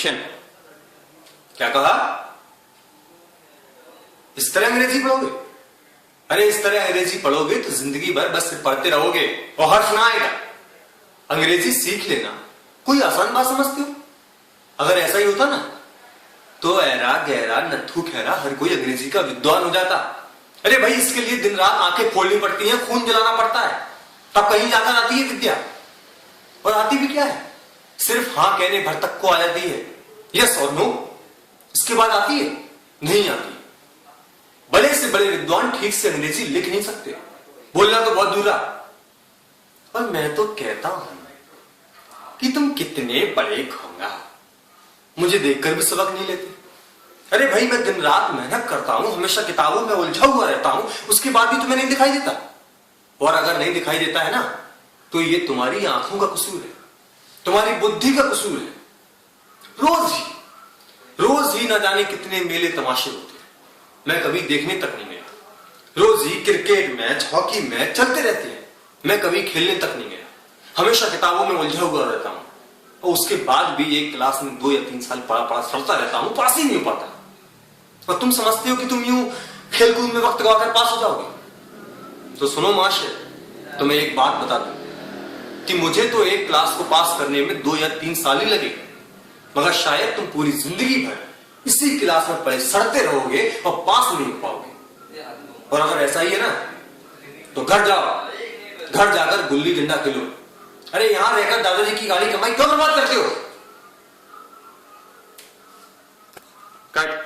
Action. क्या कहा? इस तरह अंग्रेजी पढ़ोगे? अरे इस तरह अंग्रेजी पढ़ोगे तो जिंदगी भर बस पढ़ते रहोगे और हर्ष ना आएगा। अंग्रेजी सीख लेना कोई आसान बात समझते हो? अगर ऐसा ही होता ना तो ऐरा गहरा नत्थू खैरा हर कोई अंग्रेजी का विद्वान हो जाता। अरे भाई इसके लिए दिन रात आंखें फोड़नी पड़ती हैं, खून जलाना पड़ता है, तब कहीं जाकर आती है विद्या। और आती भी क्या है, सिर्फ हां कहने भर तक को आ जाती है, यस और नो। इसके बाद आती है? नहीं आती। बड़े से बड़े विद्वान ठीक से अंग्रेजी लिख नहीं सकते, बोलना तो बहुत दूर रहा। और मैं तो कहता हूं कि तुम कितने बड़े खोंगा, मुझे देखकर भी सबक नहीं लेते। अरे भाई मैं दिन रात मेहनत करता हूं, हमेशा किताबों में उलझा हुआ रहता हूं, उसके बाद भी तुम्हें नहीं दिखाई देता। और अगर नहीं दिखाई देता है ना तो ये तुम्हारी आंखों का कसूर है, तुम्हारी बुद्धि का कसूर है। रोज ही ना जाने कितने मेले तमाशे होते हैं, मैं कभी देखने तक नहीं गया। रोज ही क्रिकेट मैच, हॉकी मैच चलते रहते हैं, मैं कभी खेलने तक नहीं गया। हमेशा किताबों में उलझा हुआ रहता हूं और उसके बाद भी एक क्लास में 2 या 3 साल पढ़ा सड़ता रहता हूं, पास ही नहीं हो पाता। और तुम समझते हो कि तुम यूं खेलकूद में वक्त गवाकर पास हो जाओगे? तो सुनो माशे, तुम्हें एक बात बता दूं कि मुझे तो एक क्लास को पास करने में 2 या 3 साल ही लगे, मगर शायद तुम पूरी जिंदगी भर इसी क्लास में पढ़े सड़ते रहोगे और पास नहीं हो पाओगे। और अगर ऐसा ही है ना तो घर जाओ, घर जाकर गुल्ली डंडा खेलो। अरे यहां रहकर दादाजी की गाड़ी कमाई क्यों बर्बाद करते हो? कट।